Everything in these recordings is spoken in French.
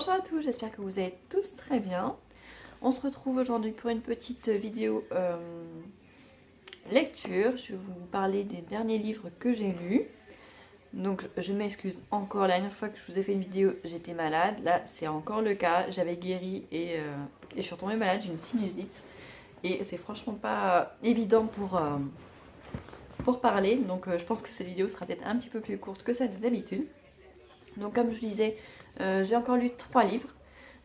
Bonjour à tous, j'espère que vous allez tous très bien. On se retrouve aujourd'hui pour une petite vidéo lecture. Je vais vous parler des derniers livres que j'ai lus. Donc je m'excuse encore, la dernière fois que je vous ai fait une vidéo, j'étais malade. Là, c'est encore le cas, j'avais guéri et je suis retombée malade, j'ai une sinusite. Et c'est franchement pas évident pour parler. Donc je pense que cette vidéo sera peut-être un petit peu plus courte que celle d'habitude. Donc comme je vous disais, j'ai encore lu 3 livres.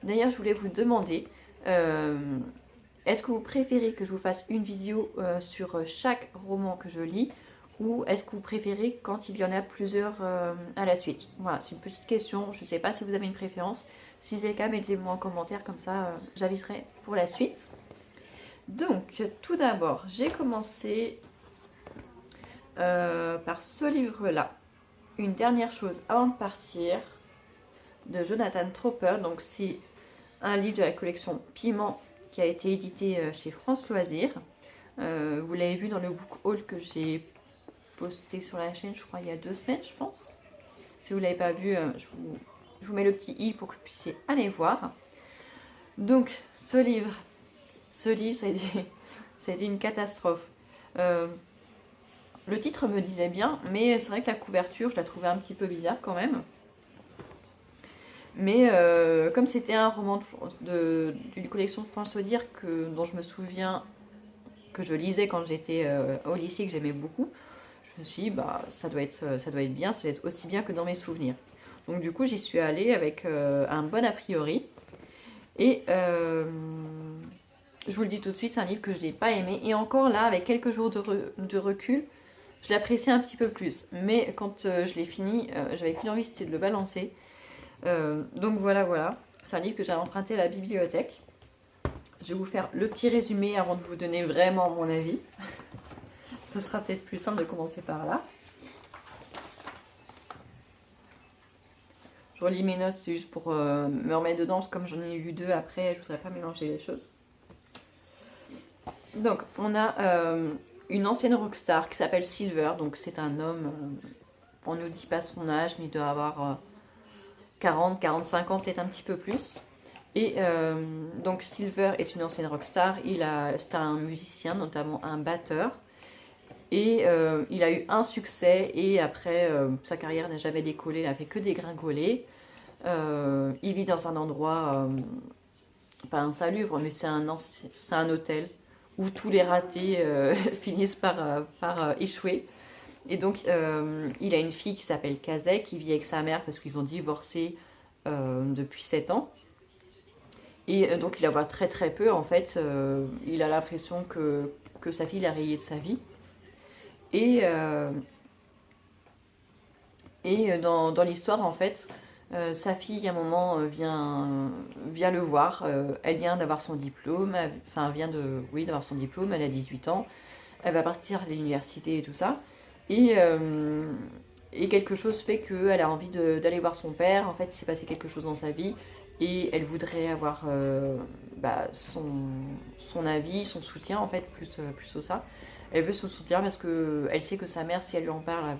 D'ailleurs, je voulais vous demander, est-ce que vous préférez que je vous fasse une vidéo sur chaque roman que je lis, ou est-ce que vous préférez quand il y en a plusieurs à la suite? Voilà, c'est une petite question, je ne sais pas si vous avez une préférence. Si c'est le cas, mettez-le-moi en commentaire, comme ça j'aviserai pour la suite. Donc, tout d'abord, j'ai commencé par ce livre-là. Une dernière chose avant de partir, de Jonathan Tropper. Donc c'est un livre de la collection Piment qui a été édité chez France Loisirs. Vous l'avez vu dans le book haul que j'ai posté sur la chaîne, je crois, il y a 2 semaines, je pense. Si vous ne l'avez pas vu, je vous mets le petit i pour que vous puissiez aller voir. Donc, ce livre, ça a été une catastrophe. Le titre me disait bien, mais c'est vrai que la couverture, je la trouvais un petit peu bizarre quand même. Mais comme c'était un roman d'une collection de France Loisirs dont je me souviens que je lisais quand j'étais au lycée, que j'aimais beaucoup, je me suis dit, bah, ça doit être bien, ça doit être aussi bien que dans mes souvenirs. Donc du coup, j'y suis allée avec un bon a priori. Et je vous le dis tout de suite, c'est un livre que je n'ai pas aimé. Et encore là, avec quelques jours de recul, je l'apprécie un petit peu plus. Mais quand je l'ai fini, j'avais qu'une envie, c'était de le balancer. Donc voilà, c'est un livre que j'ai emprunté à la bibliothèque. Je vais vous faire le petit résumé avant de vous donner vraiment mon avis. Ce sera peut-être plus simple de commencer par là. Je relis mes notes, c'est juste pour me remettre dedans, parce que comme j'en ai lu 2 après, je ne voudrais pas mélanger les choses. Donc, on a une ancienne rockstar qui s'appelle Silver, donc c'est un homme, on ne nous dit pas son âge, mais il doit avoir 40, 45 ans, peut-être un petit peu plus. Et donc Silver est une ancienne rockstar, c'est un musicien, notamment un batteur. Et il a eu un succès et après sa carrière n'a jamais décollé, il a fait que dégringoler. Il vit dans un endroit, pas insalubre, mais c'est un hôtel où tous les ratés finissent par échouer. Et donc, il a une fille qui s'appelle Kazek, qui vit avec sa mère parce qu'ils ont divorcé depuis 7 ans. Et donc, il la voit très très peu. En fait, il a l'impression que sa fille l'a rayé de sa vie. Et dans l'histoire, en fait, sa fille, à un moment, vient le voir. Elle vient d'avoir son diplôme. Enfin, d'avoir son diplôme. Elle a 18 ans. Elle va partir à l'université et tout ça. Et quelque chose fait qu'elle a envie d'aller voir son père. En fait, il s'est passé quelque chose dans sa vie. Et elle voudrait avoir son avis, son soutien, en fait, plus ça. Elle veut son soutien parce qu'elle sait que sa mère, si elle lui en parle,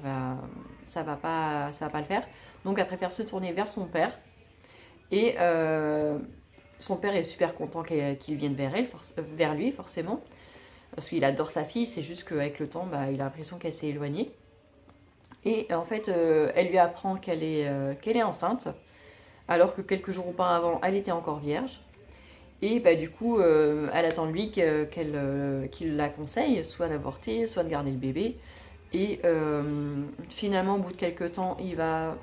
ça va pas le faire. Donc elle préfère se tourner vers son père. Et son père est super content qu'il vienne vers lui, forcément. Parce qu'il adore sa fille, c'est juste qu'avec le temps, il a l'impression qu'elle s'est éloignée. Et en fait, elle lui apprend qu'elle est enceinte, alors que quelques jours auparavant, elle était encore vierge. Et du coup, elle attend de lui qu'il la conseille, soit d'avorter, soit de garder le bébé. Et finalement, au bout de quelques temps, il va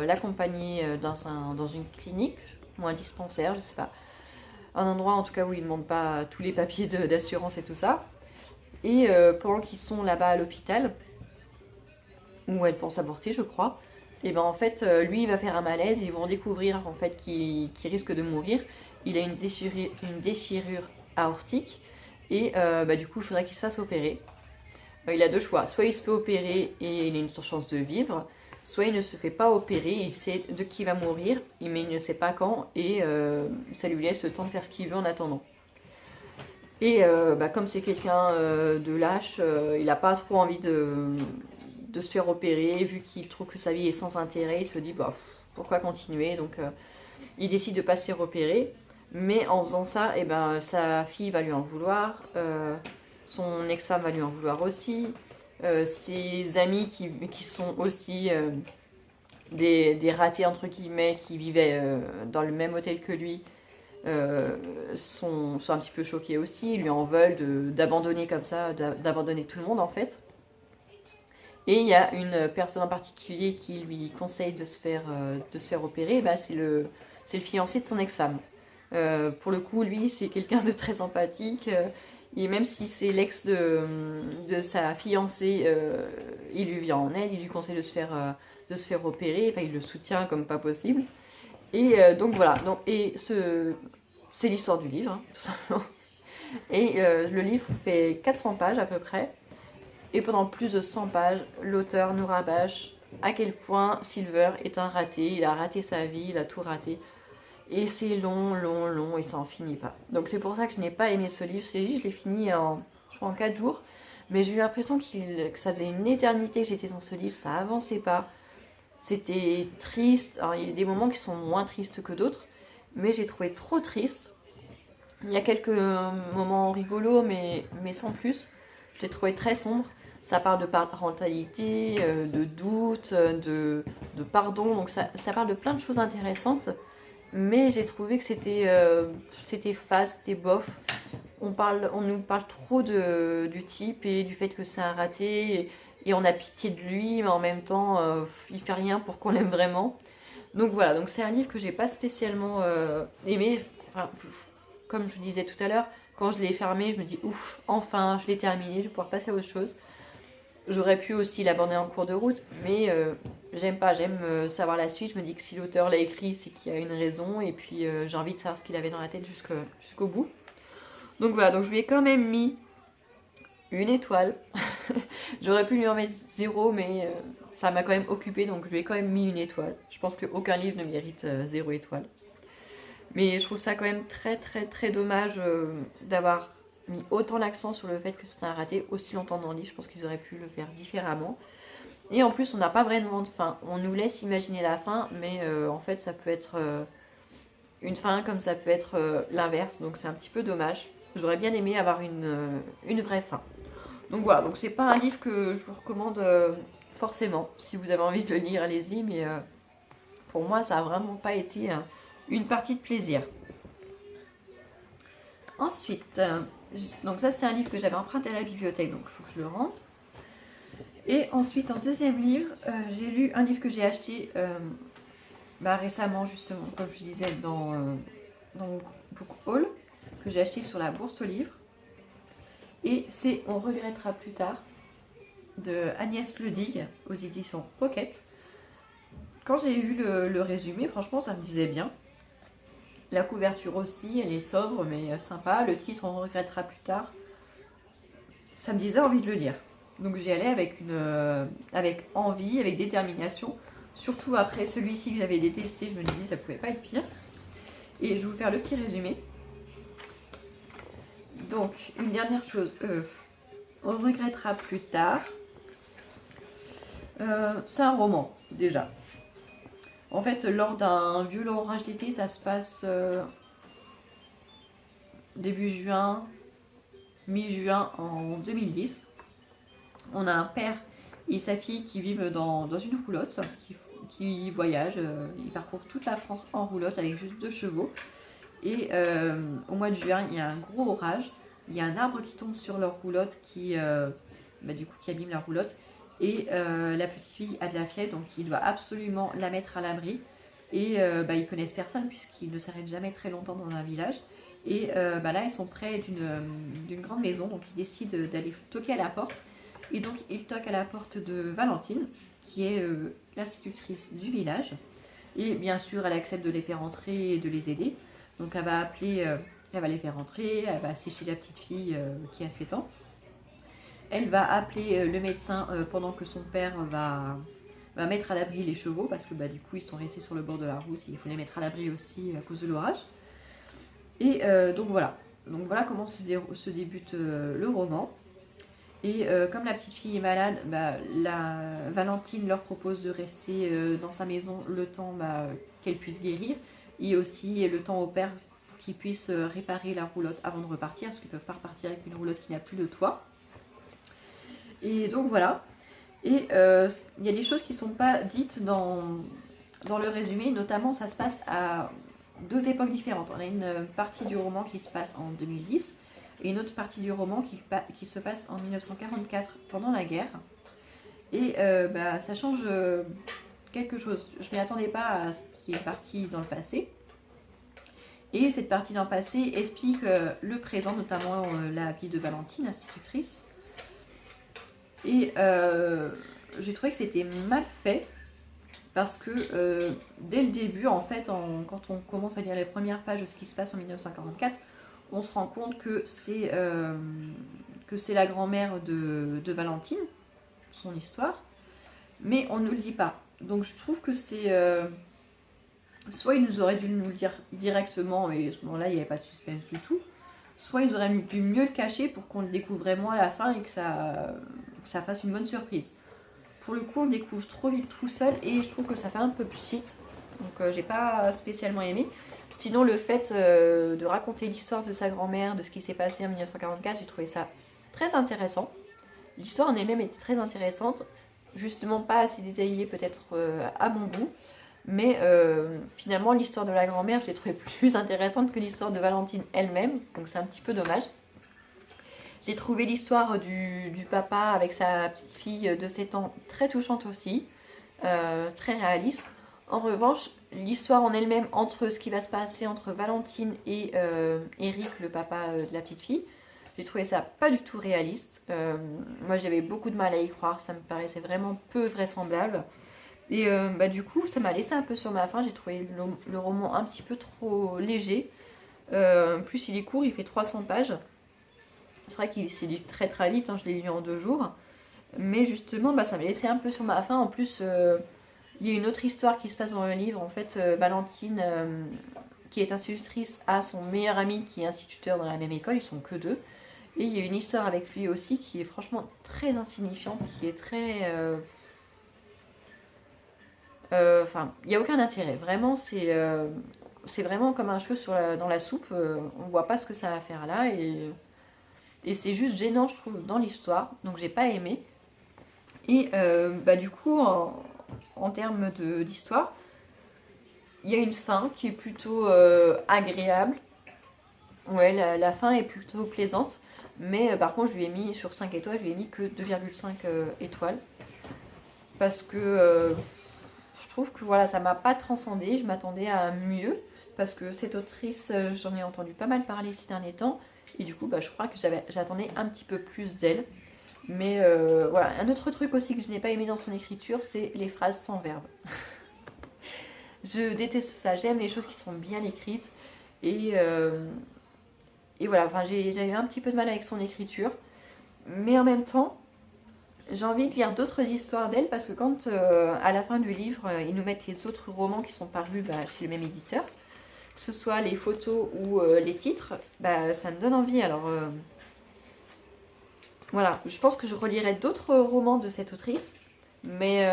l'accompagner dans une clinique ou un dispensaire, je sais pas. Un endroit en tout cas où il ne demande pas tous les papiers d'assurance et tout ça. Et pendant qu'ils sont là-bas à l'hôpital, où elle pense avorter, je crois, et en fait, lui, il va faire un malaise, et ils vont découvrir en fait qu'il risque de mourir. Il a une déchirure aortique, et du coup, il faudrait qu'il se fasse opérer. Il a 2 choix, soit il se fait opérer et il a une chance de vivre, soit il ne se fait pas opérer, il sait de qui va mourir, mais il ne sait pas quand, et ça lui laisse le temps de faire ce qu'il veut en attendant. Et comme c'est quelqu'un de lâche, il n'a pas trop envie de se faire opérer, vu qu'il trouve que sa vie est sans intérêt, il se dit pourquoi continuer. Donc il décide de ne pas se faire opérer. Mais en faisant ça, eh ben, sa fille va lui en vouloir, son ex-femme va lui en vouloir aussi, ses amis qui sont aussi des ratés entre guillemets, qui vivaient dans le même hôtel que lui, sont un petit peu choqués aussi, ils lui en veulent d'abandonner comme ça, d'abandonner tout le monde en fait. Et il y a une personne en particulier qui lui conseille de se faire opérer, bah, c'est le fiancé de son ex-femme. Pour le coup, lui, c'est quelqu'un de très sympathique. Et même si c'est l'ex de sa fiancée, il lui vient en aide, il lui conseille de se faire opérer. Enfin, il le soutient comme pas possible. Et donc voilà. C'est l'histoire du livre, hein, tout simplement. Et le livre fait 400 pages à peu près. Et pendant plus de 100 pages, l'auteur nous rabâche à quel point Silver est un raté. Il a raté sa vie, il a tout raté. Et c'est long, long, long, et ça en finit pas. Donc c'est pour ça que je n'ai pas aimé ce livre. Ce livre, je l'ai fini je crois en 4 jours. Mais j'ai eu l'impression que ça faisait une éternité que j'étais dans ce livre, ça avançait pas. C'était triste. Alors il y a des moments qui sont moins tristes que d'autres, mais j'ai trouvé trop triste. Il y a quelques moments rigolos, mais sans plus. Je l'ai trouvé très sombre. Ça parle de parentalité, de doute, de pardon. Donc ça parle de plein de choses intéressantes. Mais j'ai trouvé que c'était fade, c'était bof. On nous parle trop du type et du fait que c'est un raté. Et on a pitié de lui, mais en même temps, il fait rien pour qu'on l'aime vraiment. Donc voilà, donc c'est un livre que j'ai pas spécialement aimé. Enfin, comme je vous disais tout à l'heure, quand je l'ai fermé, je me dis ouf, enfin, je l'ai terminé, je vais pouvoir passer à autre chose. J'aurais pu aussi l'abandonner en cours de route, mais j'aime pas, j'aime savoir la suite. Je me dis que si l'auteur l'a écrit, c'est qu'il y a une raison, et puis j'ai envie de savoir ce qu'il avait dans la tête jusqu'au bout. Donc voilà, donc je lui ai quand même mis une étoile. J'aurais pu lui en mettre 0, mais ça m'a quand même occupé, donc je lui ai quand même mis une étoile. Je pense qu'aucun livre ne mérite 0 étoile. Mais je trouve ça quand même très très très dommage d'avoir mis autant l'accent sur le fait que c'était un raté aussi longtemps dans le livre. Je pense qu'ils auraient pu le faire différemment. Et en plus, on n'a pas vraiment de fin. On nous laisse imaginer la fin, mais en fait, ça peut être une fin comme ça peut être l'inverse. Donc c'est un petit peu dommage. J'aurais bien aimé avoir une vraie fin. Donc voilà, donc c'est pas un livre que je vous recommande forcément. Si vous avez envie de le lire, allez-y, mais pour moi, ça a vraiment pas été une partie de plaisir. Ensuite, donc ça c'est un livre que j'avais emprunté à la bibliothèque, donc il faut que je le rende. Et ensuite, en deuxième livre, j'ai lu un livre que j'ai acheté récemment, justement, comme je disais, dans Book Haul, que j'ai acheté sur la bourse aux livres. Et c'est On regrettera plus tard, de Agnès Ledig, aux éditions Pocket. Quand j'ai vu le résumé, franchement, ça me disait bien. La couverture aussi, elle est sobre, mais sympa. Le titre, On regrettera plus tard. Ça me disait envie de le lire. Donc j'y allais avec envie, avec détermination. Surtout après celui-ci que j'avais détesté, je me disais ça pouvait pas être pire. Et je vais vous faire le petit résumé. Donc, une dernière chose. On regrettera plus tard. C'est un roman, déjà. En fait, lors d'un violent orage d'été, ça se passe début juin, mi-juin en 2010. On a un père et sa fille qui vivent dans une roulotte, qui voyagent. Ils parcourent toute la France en roulotte avec juste 2 chevaux. Et au mois de juin, il y a un gros orage. Il y a un arbre qui tombe sur leur roulotte qui abîme la roulotte. Et la petite fille a de la fièvre, donc il doit absolument la mettre à l'abri. Et ils connaissent personne puisqu'ils ne s'arrêtent jamais très longtemps dans un village. Et là, ils sont près d'une grande maison, donc ils décident d'aller toquer à la porte. Et donc, ils toquent à la porte de Valentine, qui est l'institutrice du village. Et bien sûr, elle accepte de les faire entrer et de les aider. Donc, elle va les faire entrer, elle va sécher la petite fille qui a 7 ans. Elle va appeler le médecin pendant que son père va mettre à l'abri les chevaux, parce que du coup, ils sont restés sur le bord de la route. Il faut les mettre à l'abri aussi à cause de l'orage. Et donc voilà comment se débute le roman. Et comme la petite fille est malade, bah, Valentine leur propose de rester dans sa maison le temps qu'elle puisse guérir. Et aussi le temps au père pour qu'il puisse réparer la roulotte avant de repartir, parce qu'ils ne peuvent pas repartir avec une roulotte qui n'a plus de toit. Et donc voilà. Et il y a des choses qui ne sont pas dites dans le résumé, notamment ça se passe à 2 époques différentes. On a une partie du roman qui se passe en 2010 et une autre partie du roman qui se passe en 1944 pendant la guerre. Et ça change quelque chose. Je ne m'y attendais pas à ce qui est parti dans le passé. Et cette partie dans le passé explique le présent, notamment la vie de Valentine, institutrice. Et j'ai trouvé que c'était mal fait parce que dès le début, en fait, quand on commence à lire les premières pages de ce qui se passe en 1944, on se rend compte que c'est la grand-mère de Valentine, son histoire, mais on ne nous le dit pas. Donc je trouve que c'est... soit ils nous auraient dû nous le dire directement, et à ce moment-là, il n'y avait pas de suspense du tout, soit ils auraient dû mieux le cacher pour qu'on le découvre vraiment à la fin et que ça fasse une bonne surprise. Pour le coup, on découvre trop vite tout seul et je trouve que ça fait un peu pchit. Donc j'ai pas spécialement aimé. Sinon, le fait de raconter l'histoire de sa grand-mère, de ce qui s'est passé en 1944, j'ai trouvé ça très intéressant. L'histoire en elle-même était très intéressante. Justement pas assez détaillée peut-être à mon goût. Mais finalement, l'histoire de la grand-mère, je l'ai trouvée plus intéressante que l'histoire de Valentine elle-même. Donc c'est un petit peu dommage. J'ai trouvé l'histoire du papa avec sa petite fille de 7 ans très touchante aussi, très réaliste. En revanche, l'histoire en elle-même entre ce qui va se passer entre Valentine et Eric, le papa de la petite fille, j'ai trouvé ça pas du tout réaliste. Moi j'avais beaucoup de mal à y croire, ça me paraissait vraiment peu vraisemblable. Et du coup, ça m'a laissé un peu sur ma faim. J'ai trouvé le roman un petit peu trop léger. En plus, il est court, il fait 300 pages. C'est vrai qu'il s'est lu très très vite, hein, je l'ai lu en 2 jours. Mais justement, ça m'a laissé un peu sur ma faim. En plus, il y a une autre histoire qui se passe dans le livre. En fait, Valentine, qui est institutrice, a son meilleur ami qui est instituteur dans la même école. Ils sont que 2. Et il y a une histoire avec lui aussi qui est franchement très insignifiante, qui est très... il n'y a aucun intérêt. Vraiment, c'est vraiment comme un cheveu dans la soupe. On ne voit pas ce que ça va faire là. Et c'est juste gênant, je trouve, dans l'histoire. Donc, j'ai pas aimé. Et du coup, en termes d'histoire, il y a une fin qui est plutôt agréable. Ouais, la fin est plutôt plaisante. Mais par contre, je lui ai mis sur 5 étoiles, je lui ai mis que 2,5 étoiles. Parce que je trouve que voilà, ça m'a pas transcendé. Je m'attendais à mieux. Parce que cette autrice, j'en ai entendu pas mal parler ces derniers temps. Et du coup, je crois que j'attendais un petit peu plus d'elle. Mais voilà, un autre truc aussi que je n'ai pas aimé dans son écriture, c'est les phrases sans verbe. Je déteste ça, j'aime les choses qui sont bien écrites. Et voilà, j'ai eu un petit peu de mal avec son écriture. Mais en même temps, j'ai envie de lire d'autres histoires d'elle parce que quand, à la fin du livre, ils nous mettent les autres romans qui sont parus chez le même éditeur, que ce soit les photos ou les titres, ça me donne envie. Alors voilà, je pense que je relirai d'autres romans de cette autrice, mais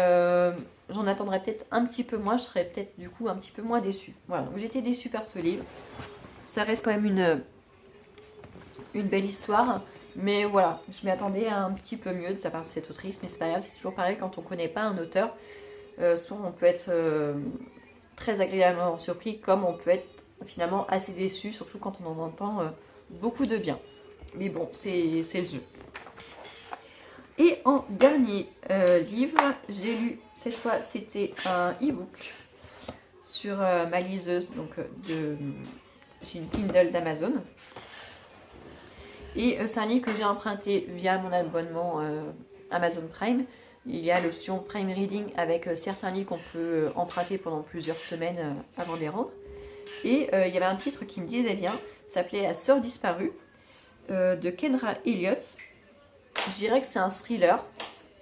j'en attendrai peut-être un petit peu moins, je serais peut-être du coup un petit peu moins déçue. Voilà, donc j'étais déçue par ce livre. Ça reste quand même une belle histoire, mais voilà, je m'y attendais à un petit peu mieux de sa part de cette autrice, mais c'est pas grave, c'est toujours pareil quand on connaît pas un auteur, soit on peut être très agréablement surpris, comme on peut être finalement assez déçu, surtout quand on en entend beaucoup de bien. Mais bon, c'est le jeu. Et en dernier livre, j'ai lu, cette fois c'était un e-book sur ma liseuse, donc j'ai une Kindle d'Amazon. Et c'est un livre que j'ai emprunté via mon abonnement Amazon Prime. Il y a l'option Prime Reading avec certains livres qu'on peut emprunter pendant plusieurs semaines avant de les rendre. Et il y avait un titre qui me disait bien, s'appelait La Sœur disparue de Kendra Elliott. Je dirais que c'est un thriller.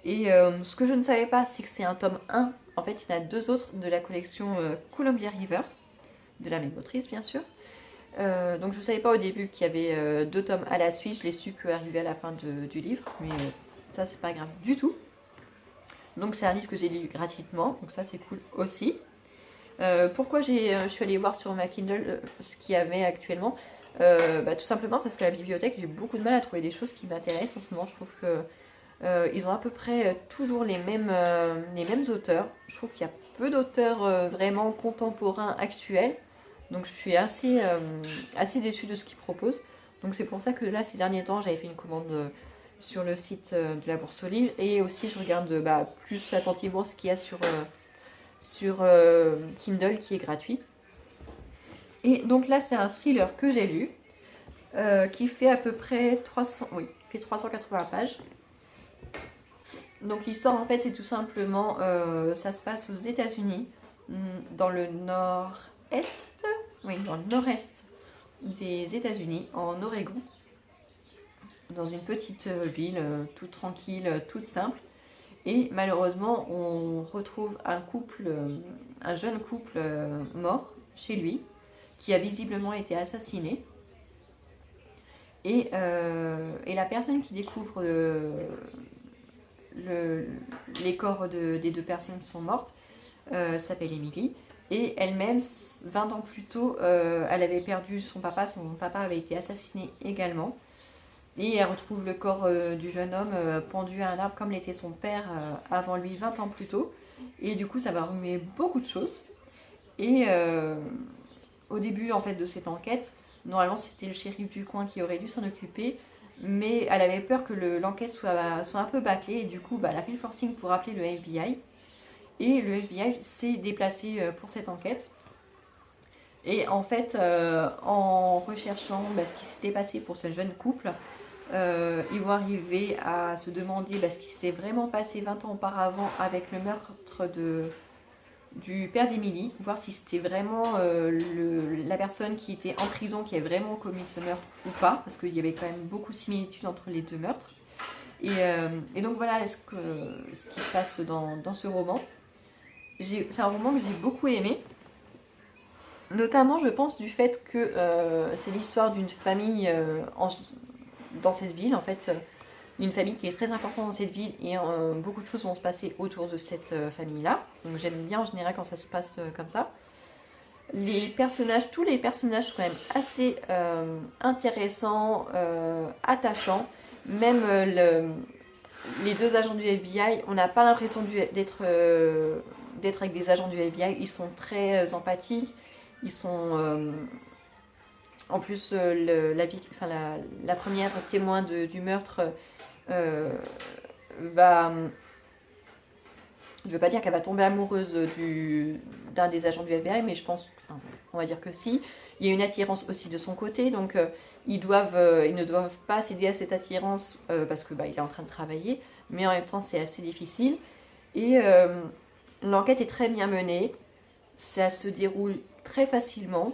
Et ce que je ne savais pas, c'est que c'est un tome 1. En fait, il y en a 2 autres de la collection Columbia River, de la même autrice bien sûr. Donc je ne savais pas au début qu'il y avait 2 tomes à la suite, je l'ai su qu'arrivé à la fin du livre, mais ça c'est pas grave du tout. Donc c'est un livre que j'ai lu gratuitement, donc ça c'est cool aussi. Pourquoi je suis allée voir sur ma Kindle ce qu'il y avait actuellement? Tout simplement parce que la bibliothèque, j'ai beaucoup de mal à trouver des choses qui m'intéressent en ce moment. Je trouve que ils ont à peu près toujours les mêmes auteurs. Je trouve qu'il y a peu d'auteurs vraiment contemporains actuels. Donc je suis assez déçue de ce qu'ils proposent. Donc c'est pour ça que là, ces derniers temps, j'avais fait une commande sur le site de la Bourse aux livres. Et aussi, je regarde plus attentivement ce qu'il y a sur Kindle qui est gratuit. Et donc là, c'est un thriller que j'ai lu qui fait à peu près 380 pages. Donc l'histoire, en fait, c'est tout simplement, ça se passe aux États-Unis, dans le nord-est, oui, dans le nord-est des États-Unis, en Oregon, dans une petite ville toute tranquille, toute simple. Et malheureusement, on retrouve un jeune couple mort chez lui, qui a visiblement été assassiné. Et la personne qui découvre les corps des 2 personnes qui sont mortes s'appelle Emily. Et elle-même, 20 ans plus tôt, elle avait perdu son papa. Son papa avait été assassiné également. Et elle retrouve le corps du jeune homme pendu à un arbre comme l'était son père avant lui 20 ans plus tôt. Et du coup, ça va remuer beaucoup de choses. Et au début en fait, de cette enquête, normalement c'était le shérif du coin qui aurait dû s'en occuper. Mais elle avait peur que l'enquête soit un peu bâclée. Et du coup, elle a fait le forcing pour appeler le FBI. Et le FBI s'est déplacé pour cette enquête. Et en fait, en recherchant ce qui s'était passé pour ce jeune couple, ils vont arriver à se demander ce qui s'était vraiment passé 20 ans auparavant avec le meurtre du père d'Emily, voir si c'était vraiment la personne qui était en prison qui avait vraiment commis ce meurtre ou pas, parce qu'il y avait quand même beaucoup de similitudes entre les 2 meurtres. Et donc voilà ce qui se passe dans ce roman. C'est un roman que j'ai beaucoup aimé. Notamment, je pense, du fait que c'est l'histoire d'une famille dans cette ville, en fait, une famille qui est très importante dans cette ville et beaucoup de choses vont se passer autour de cette famille-là. Donc j'aime bien en général quand ça se passe comme ça. Tous les personnages sont quand même assez intéressants, attachants. Même les 2 agents du FBI, on n'a pas l'impression d'être avec des agents du FBI. Ils sont très empathiques. Ils sont en plus la première témoin du meurtre va, je ne veux pas dire qu'elle va tomber amoureuse d'un des agents du FBI, mais je pense, on va dire que si. Il y a une attirance aussi de son côté, donc ils ne doivent pas céder à cette attirance parce que il est en train de travailler, mais en même temps c'est assez difficile. Et l'enquête est très bien menée, ça se déroule très facilement,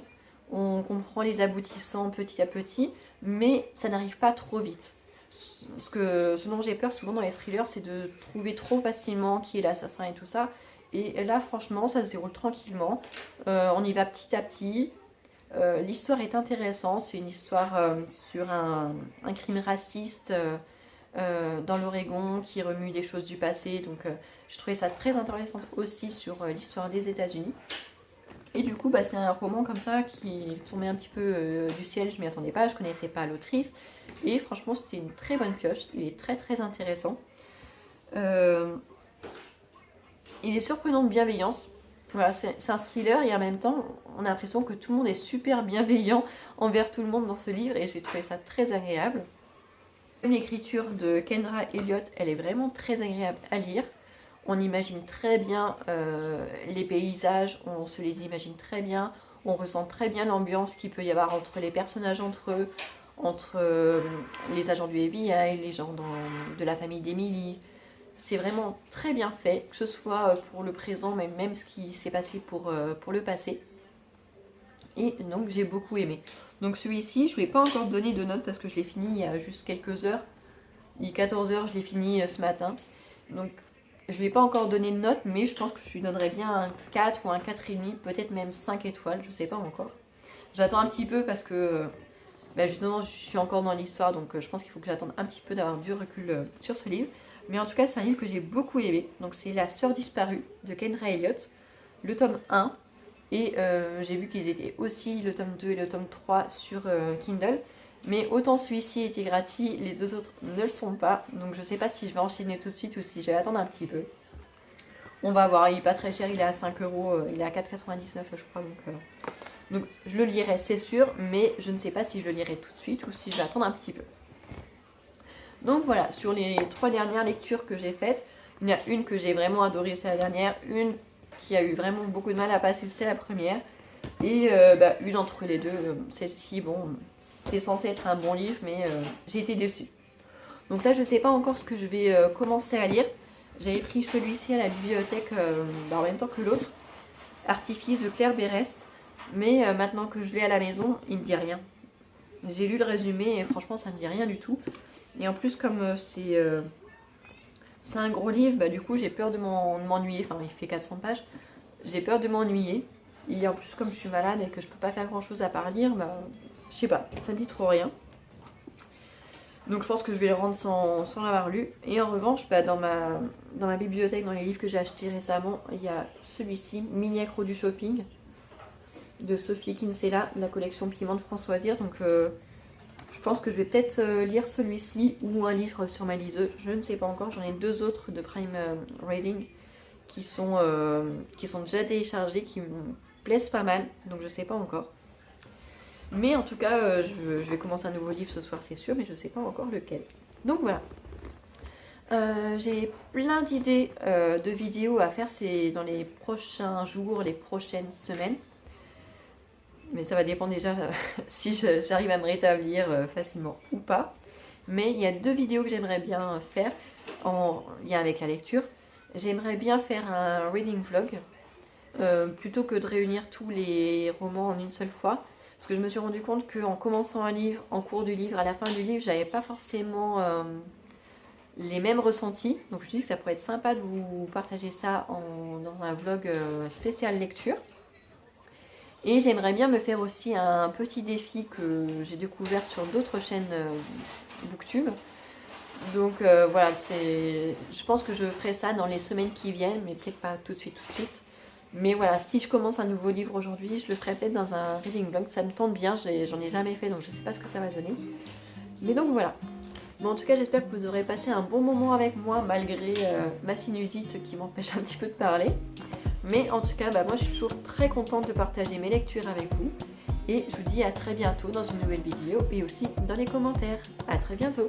on comprend les aboutissants petit à petit, mais ça n'arrive pas trop vite. Ce dont j'ai peur souvent dans les thrillers, c'est de trouver trop facilement qui est l'assassin et tout ça. Et là, franchement, ça se déroule tranquillement. On y va petit à petit. L'histoire est intéressante. C'est une histoire sur un crime raciste dans l'Oregon qui remue des choses du passé. Donc, je trouvais ça très intéressant aussi sur l'histoire des États-Unis. Et du coup, c'est un roman comme ça qui tombait un petit peu du ciel. Je m'y attendais pas. Je connaissais pas l'autrice. Et franchement, c'était une très bonne pioche. Il est très très intéressant. Il est surprenant de bienveillance. Voilà, c'est un thriller et en même temps, on a l'impression que tout le monde est super bienveillant envers tout le monde dans ce livre et j'ai trouvé ça très agréable. L'écriture de Kendra Elliott, elle est vraiment très agréable à lire. On imagine très bien les paysages, on se les imagine très bien, on ressent très bien l'ambiance qu'il peut y avoir entre les personnages entre eux, entre les agents du FBI, les gens de la famille d'Emily. C'est vraiment très bien fait, que ce soit pour le présent, mais même ce qui s'est passé pour le passé. Et donc j'ai beaucoup aimé. Donc celui-ci, je ne lui ai pas encore donné de note parce que je l'ai fini il y a juste quelques heures. Il est 14h, je l'ai fini ce matin. Donc je ne lui ai pas encore donné de note, mais je pense que je lui donnerais bien un 4 ou un 4,5, peut-être même 5 étoiles, je ne sais pas encore. J'attends un petit peu parce que bah justement je suis encore dans l'histoire, donc je pense qu'il faut que j'attende un petit peu d'avoir du recul sur ce livre. Mais en tout cas c'est un livre que j'ai beaucoup aimé. Donc c'est La Sœur disparue de Kendra Elliott, le tome 1. Et j'ai vu qu'ils étaient aussi le tome 2 et le tome 3 sur Kindle. Mais autant celui-ci était gratuit, les deux autres ne le sont pas. Donc je sais pas si je vais enchaîner tout de suite ou si je vais attendre un petit peu. On va voir, il est pas très cher, il est à 5 €, il est à 4,99 je crois. Donc je le lirai, c'est sûr, mais je ne sais pas si je le lirai tout de suite ou si je vais attendre un petit peu. Donc voilà, sur les 3 dernières lectures que j'ai faites, il y en a une que j'ai vraiment adorée, c'est la dernière. Une qui a eu vraiment beaucoup de mal à passer, c'est la première. Et une entre les deux, celle-ci, bon, c'était censé être un bon livre, mais j'ai été déçue. Donc là, je ne sais pas encore ce que je vais commencer à lire. J'avais pris celui-ci à la bibliothèque en même temps que l'autre, Artifice de Claire Berès. Mais maintenant que je l'ai à la maison, il me dit rien. J'ai lu le résumé et franchement, ça me dit rien du tout. Et en plus, comme c'est un gros livre, du coup, j'ai peur de m'ennuyer. Enfin, il fait 400 pages. J'ai peur de m'ennuyer. Et en plus, comme je suis malade et que je peux pas faire grand-chose à part lire, je sais pas, ça me dit trop rien. Donc je pense que je vais le rendre sans l'avoir lu. Et en revanche, dans ma bibliothèque, dans les livres que j'ai achetés récemment, il y a celui-ci, Mini accro du shopping, de Sophie Kinsella, de la collection Piment de Françoisir. Donc je pense que je vais peut-être lire celui-ci ou un livre sur ma liseuse. Je ne sais pas encore, j'en ai 2 autres de Prime Reading qui sont déjà téléchargés, qui me plaisent pas mal. Donc je sais pas encore. Mais en tout cas, je vais commencer un nouveau livre ce soir, c'est sûr, mais je ne sais pas encore lequel. Donc voilà. J'ai plein d'idées de vidéos à faire dans les prochains jours, les prochaines semaines. Mais ça va dépendre déjà si j'arrive à me rétablir facilement ou pas. Mais il y a 2 vidéos que j'aimerais bien faire en lien avec la lecture. J'aimerais bien faire un reading vlog plutôt que de réunir tous les romans en une seule fois. Parce que je me suis rendu compte qu'en commençant un livre, en cours du livre, à la fin du livre, j'avais pas forcément les mêmes ressentis. Donc je me suis dit que ça pourrait être sympa de vous partager ça dans un vlog spécial lecture. Et j'aimerais bien me faire aussi un petit défi que j'ai découvert sur d'autres chaînes Booktube. Donc voilà, je pense que je ferai ça dans les semaines qui viennent, mais peut-être pas tout de suite. Mais voilà, si je commence un nouveau livre aujourd'hui, je le ferai peut-être dans un reading vlog. Ça me tente bien, j'en ai jamais fait, donc je sais pas ce que ça va donner. Mais donc voilà. Bon, en tout cas, j'espère que vous aurez passé un bon moment avec moi, malgré ma sinusite qui m'empêche un petit peu de parler. Mais en tout cas, moi je suis toujours très contente de partager mes lectures avec vous. Et je vous dis à très bientôt dans une nouvelle vidéo et aussi dans les commentaires. À très bientôt!